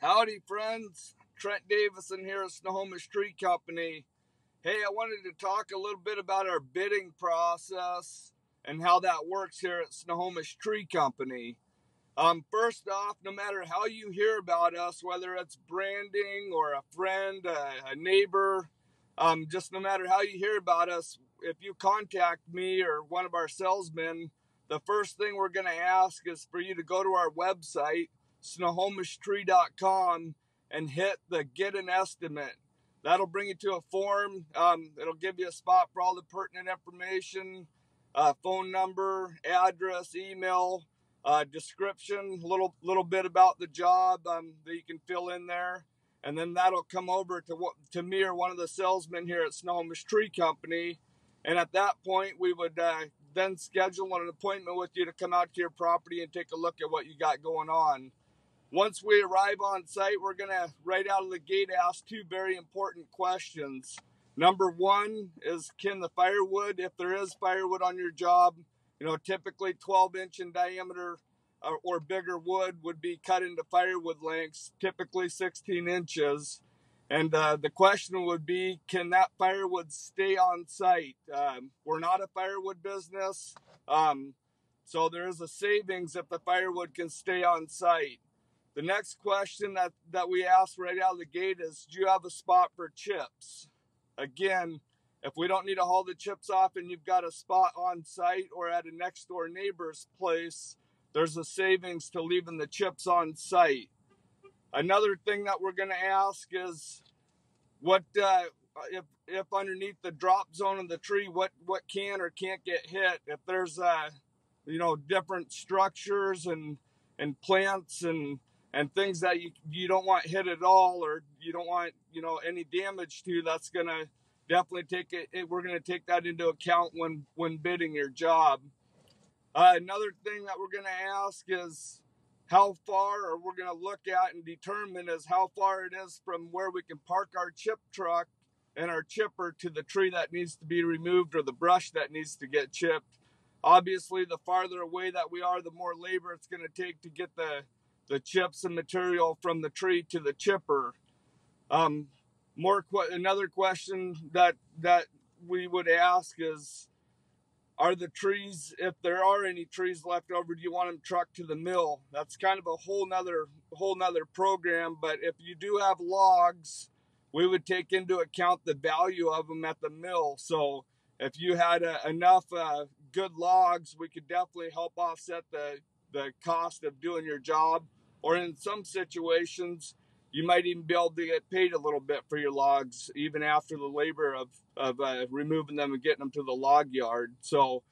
Howdy, friends. Trent Davison here at Snohomish Tree Company. Hey, I wanted to talk a little bit about our bidding process and how that works here at Snohomish Tree Company. First off, no matter how you hear about us, whether it's branding or a friend, a neighbor, just no matter how you hear about us, if you contact me or one of our salesmen, the first thing we're going to ask is for you to go to our website, snohomishtree.com, and hit the get an estimate. That'll bring you to a form. It'll give you a spot for all the pertinent information, phone number, address, email, description, little bit about the job that you can fill in there, and then that'll come over to me or one of the salesmen here at Snohomish Tree Company. And at that point, we would then schedule an appointment with you to come out to your property and take a look at what you got going on. Once we arrive on site, we're going to, right out of the gate, ask two very important questions. Number one is, can the firewood, if there is firewood on your job, typically 12-inch in diameter or bigger wood would be cut into firewood lengths, typically 16 inches. And the question would be, can that firewood stay on site? We're not a firewood business, so there is a savings if the firewood can stay on site. The next question that we ask right out of the gate is, do you have a spot for chips? Again, if we don't need to haul the chips off and you've got a spot on site or at a next door neighbor's place, there's a savings to leaving the chips on site. Another thing that we're going to ask is, what if underneath the drop zone of the tree, what can or can't get hit? If there's different structures and plants and things that you don't want hit at all, or you don't want any damage to, that's gonna definitely we're gonna take that into account when bidding your job. Another thing that we're gonna ask is how far, or we're gonna look at and determine, is how far it is from where we can park our chip truck and our chipper to the tree that needs to be removed or the brush that needs to get chipped. Obviously, the farther away that we are, the more labor it's going to take to get the chips and material from the tree to the chipper. Another question that we would ask is, are the trees, if there are any trees left over, do you want them trucked to the mill? That's kind of a whole nother program, but if you do have logs, we would take into account the value of them at the mill. So if you had enough good logs, we could definitely help offset the cost of doing your job. Or in some situations, you might even be able to get paid a little bit for your logs, even after the labor of removing them and getting them to the log yard. So,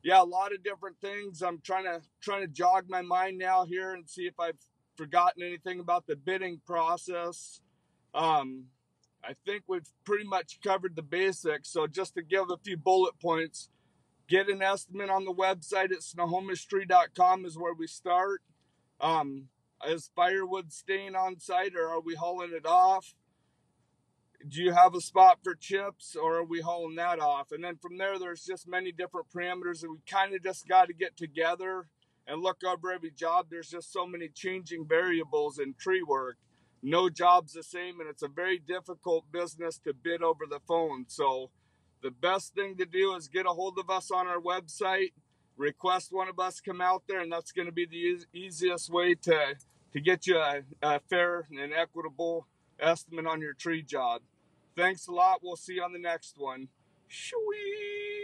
yeah, a lot of different things. I'm trying to jog my mind now here and see if I've forgotten anything about the bidding process. I think we've pretty much covered the basics. So just to give a few bullet points, get an estimate on the website at snohomishtree.com is where we start. Is firewood staying on site, or are we hauling it off? Do you have a spot for chips, or are we hauling that off? And then from there, there's just many different parameters that we kind of just got to get together and look over every job. There's just so many changing variables in tree work. No job's the same, and it's a very difficult business to bid over the phone. So the best thing to do is get a hold of us on our website, request one of us come out there, and that's going to be the easiest way to get you a fair and equitable estimate on your tree job. Thanks a lot. We'll see you on the next one. Shwee!